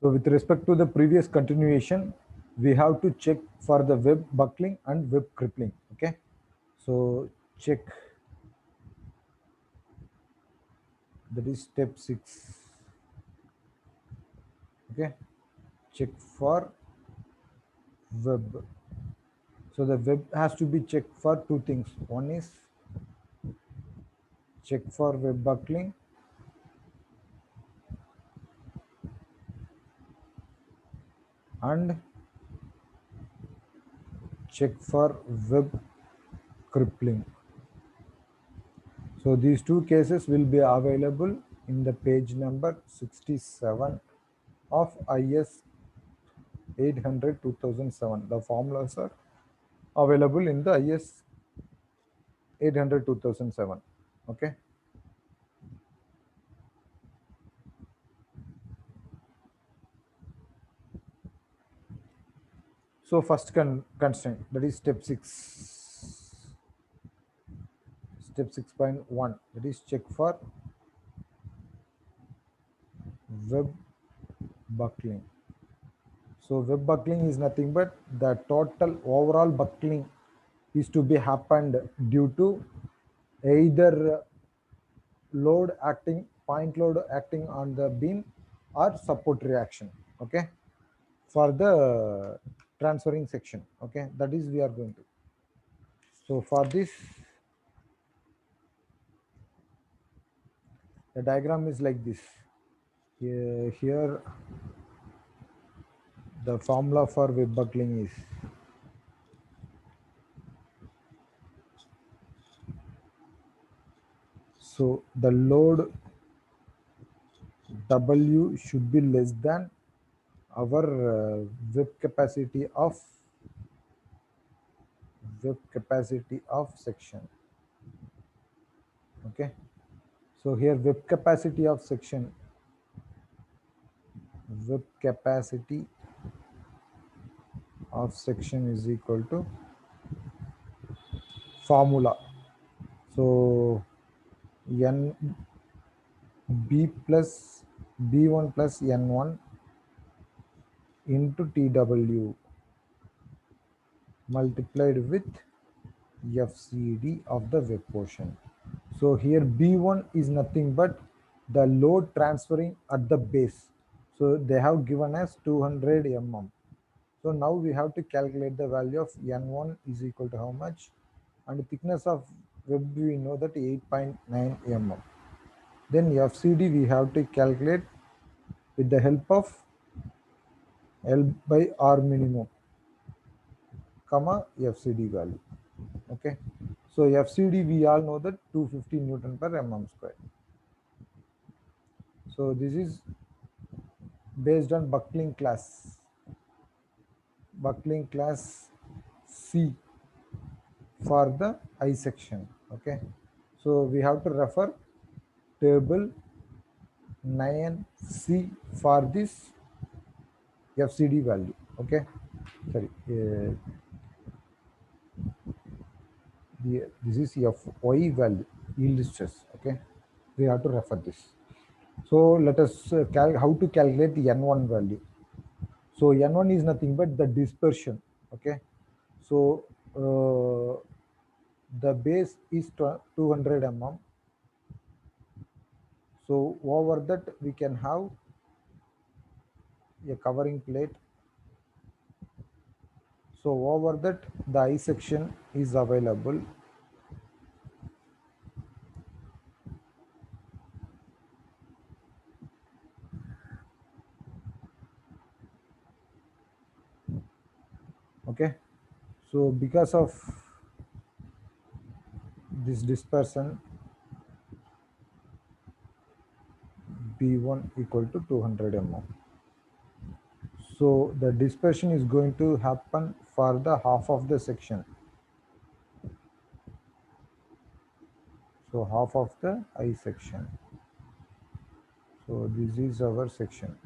So with respect to the previous continuation, we have to check for the web buckling and web crippling. Okay, so check, that is step 6. Okay, check for web. So the web has to be checked for two things. One is check for web buckling, and check for web crippling. So these two cases will be available in the page number 67 of IS 800-2007. The formulas are available in the IS 800-2007. Okay. So first constraint, that is step 6. Step 6.1, that is check for web buckling. So web buckling is nothing but the total overall buckling is to be happened due to either point load acting on the beam or support reaction. Okay, for the transferring section. Okay, that is we are going to. So for this, the diagram is like this. Here the formula for web buckling is so the load W should be less than our web capacity of section. Okay, so here web capacity of section is equal to formula. So n b plus b1 plus n1 into tw multiplied with FCD of the web portion. So here B1 is nothing but the load transferring at the base. So they have given us 200 mm. So now we have to calculate the value of N1 is equal to how much, and the thickness of web we know that 8.9 mm. Then FCD we have to calculate with the help of L by R minimum, comma FCD value. Okay, so FCD we all know that 250 Newton per mm square. So this is based on buckling class C for the I section. Okay, so we have to refer table 9C for this FCD value. Okay, sorry, this is FY value, yield stress. Okay, we have to refer this. So let us how to calculate the N1 value. So N1 is nothing but the dispersion. Okay, so the base is 200 mm. So over that we can have a covering plate. So over that the I section is available. Okay, so because of this dispersion, B1 equal to 200 mm. So the dispersion is going to happen for the half of the section. So half of the I section. So this is our section.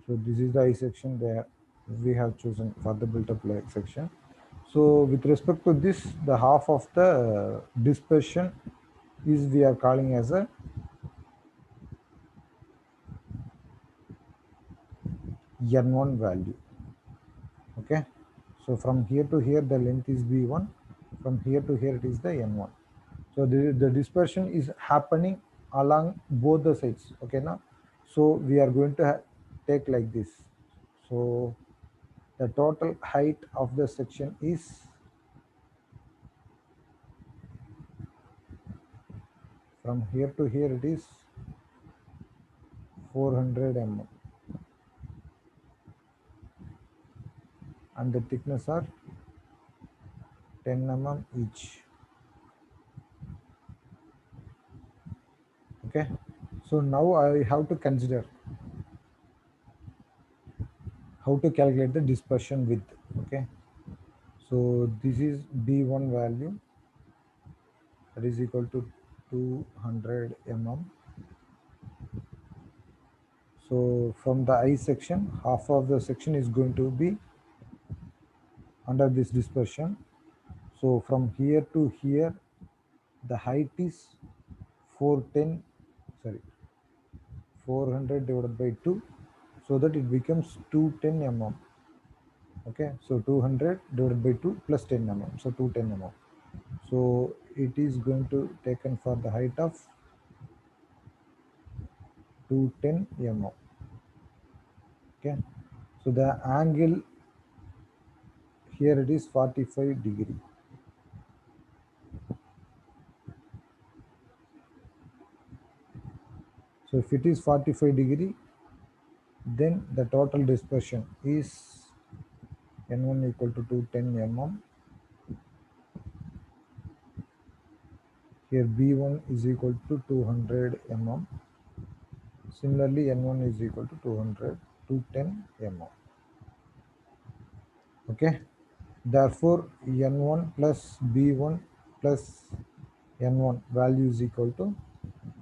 So this is the I section that we have chosen for the built-up leg section. So with respect to this, the half of the dispersion is we are calling as a n1 value. Okay, so from here to here the length is b1, from here to here it is the n1. So the dispersion is happening along both the sides. Okay, now so we are going to take like this. So the total height of the section is from here to here it is 400 mm and the thickness are 10 mm each. Okay, so now I have to consider how to calculate the dispersion width. Okay, so this is b1 value, that is equal to 200 mm. So from the I section, half of the section is going to be under this dispersion. So from here to here, the height is 410, sorry, 400 divided by 2, so that it becomes 210 mm. Okay, so 200 divided by 2 plus 10 mm, so 210 mm. So it is going to taken for the height of 210 mm. Okay, so the angle here it is 45 degree. So if it is 45 degree, then the total dispersion is n1 equal to 210 mm. Here b1 is equal to 200 mm. Similarly, n1 is equal to 200 210 mm. Okay. Therefore, n1 plus b1 plus n1 value is equal to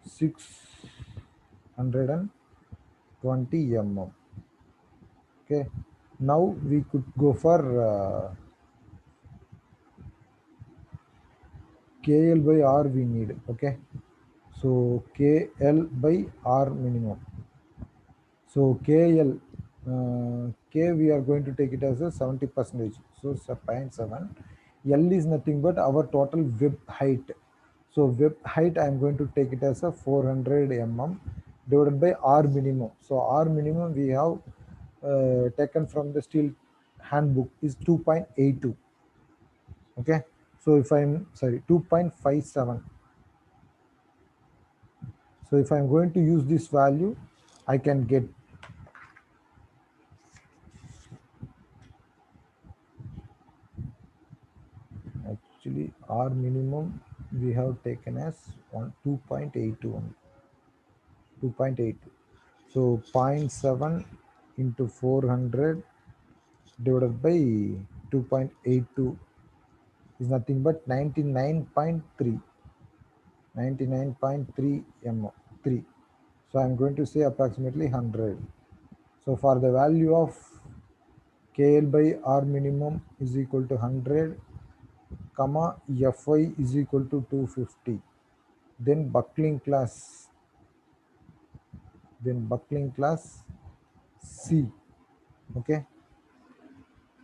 620 mm. Okay. Now we could go for KL by R we need. Okay. So KL by R minimum. So KL, K we are going to take it as a 70 percentage. So it's a 0.7. L is nothing but our total web height. So web height I am going to take it as a 400 mm divided by R minimum. So R minimum we have taken from the steel handbook is 2.82. Okay. So if I'm sorry 2.57. So if I'm going to use this value, I can get actually R minimum we have taken as 2.82 2.82. So zero point 0.7 into 400 divided by 2.82 is nothing but 99.3 mm 3. So I'm going to say approximately 100. So for the value of KL by R minimum is equal to 100, comma Fy is equal to 250. Then buckling class C. Okay,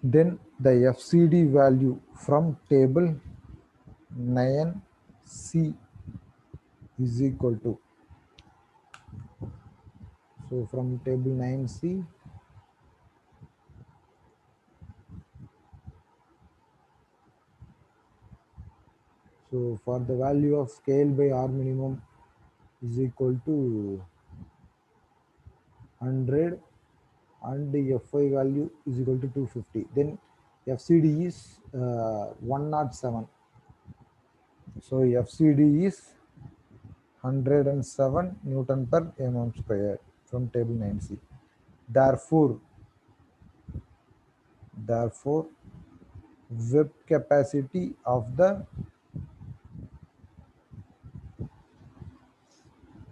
then the FCD value from table 9C is equal to, so from table 9C, so for the value of scale by R minimum is equal to 100 and the Fy value is equal to 250, then FCD is 107. So FCD is 107 Newton per mm square from table 9C. Therefore, web capacity of the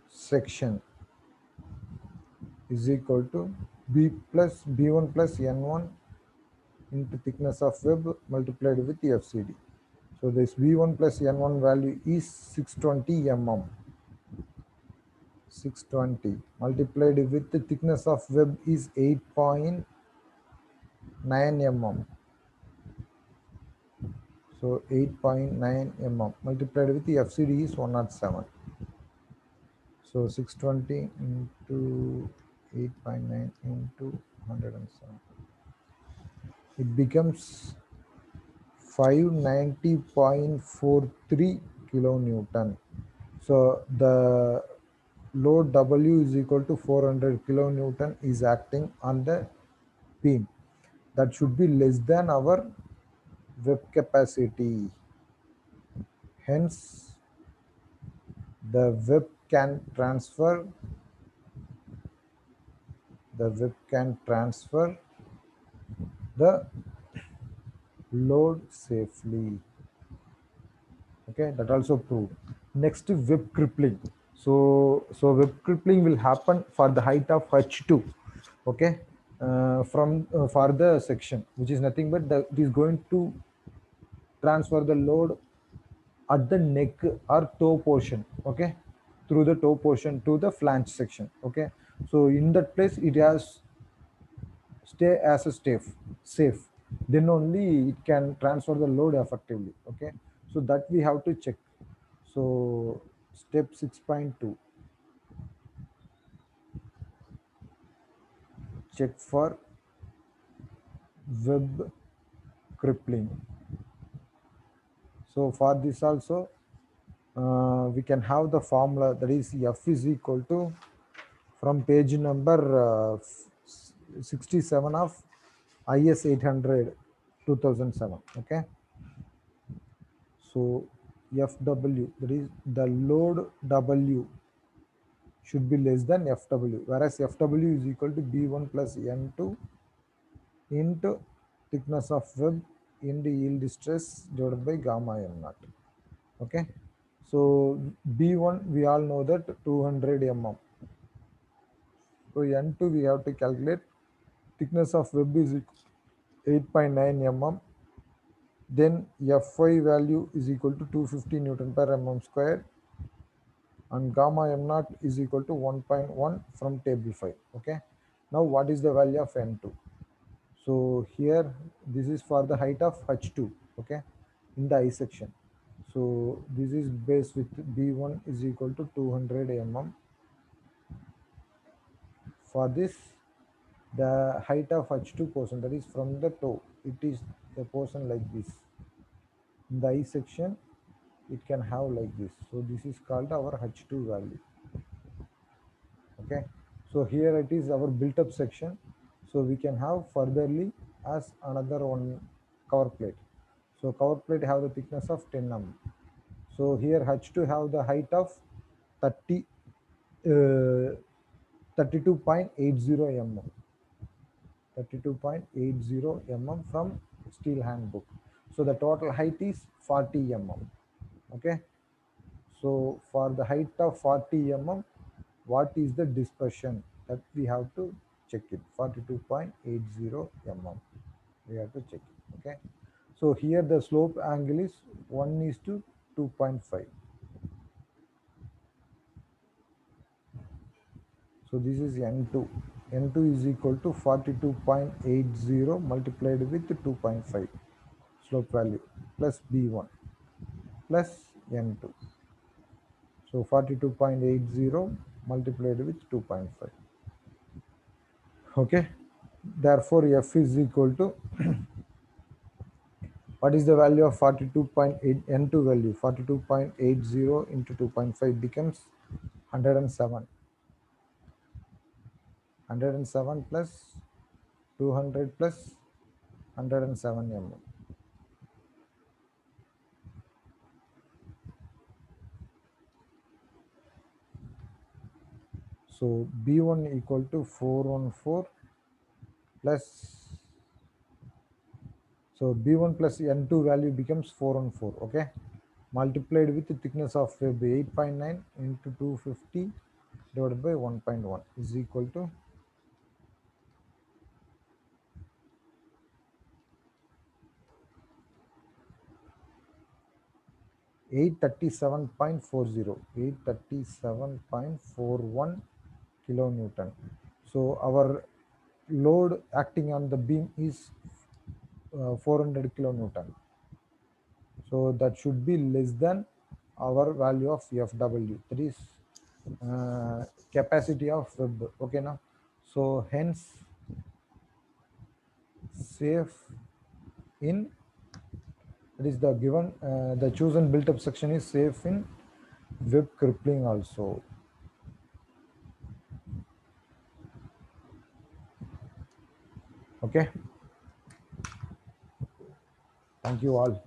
section is equal to b plus b1 plus n1 into thickness of web multiplied with FCD. So this v1 plus n1 value is 620 mm. 620 multiplied with the thickness of web is 8.9 mm. So 8.9 mm multiplied with the FCD is 107. So 620 into 8.9 into 107. It becomes 590.43 kilonewton. So the load W is equal to 400 kilonewton is acting on the beam. That should be less than our web capacity. Hence, the web can transfer the load safely. Okay, that also proved. Next, web crippling. So web crippling will happen for the height of h2. Okay, from for the section, which is nothing but it is going to transfer the load at the neck or toe portion. Okay, through the toe portion to the flange section. Okay, so in that place it has stay as a safe, then only it can transfer the load effectively. Okay, so that we have to check. So step 6.2, check for web crippling. So for this also we can have the formula, that is F is equal to, from page number 67 of IS 800 2007. Okay, so FW, that is the load W should be less than FW, whereas FW is equal to B1 plus N2 into thickness of web into yield stress divided by gamma m naught. Okay, so B1 we all know that 200 mm. So N2 we have to calculate, thickness of web is 8.9 mm, then Fy value is equal to 250 Newton per mm square, and gamma m naught is equal to 1.1 from table 5. Okay, now what is the value of N2? So here this is for the height of h2. Okay, in the I section. So this is base with b1 is equal to 200 mm. For this, the height of h2 portion, that is from the toe, it is a portion like this. In the I section, it can have like this. So this is called our h2 value. Okay, so here it is our built up section. So we can have furtherly as another one cover plate. So cover plate have the thickness of 10 mm. So here h2 have the height of 30 32.80 mm. 32.80 mm from steel handbook. So the total height is 40 mm. Okay, so for the height of 40 mm, what is the dispersion, that we have to check it. 42.80 mm we have to check it. Okay, so here the slope angle is 1 is to 2.5. So this is N2. N2 is equal to 42.80 multiplied with 2.5 slope value plus B1 plus N2. So 42.80 multiplied with 2.5. Okay. Therefore, F is equal to, what is the value of 42.8 N2 value? 42.80 into 2.5 becomes 107. 107 plus 200 plus 107 mm. So B1 equal to 414 plus, so B1 plus N2 value becomes 414. Okay, multiplied with the thickness of web 8.9 into 250 divided by 1.1 is equal to 837.40, 837.41 kilonewton. So our load acting on the beam is 400 kilonewton. So that should be less than our value of Fw, that is capacity of web. Okay, now, so hence safe in, that is the given, the chosen built up section is safe in web crippling also. Okay, thank you all.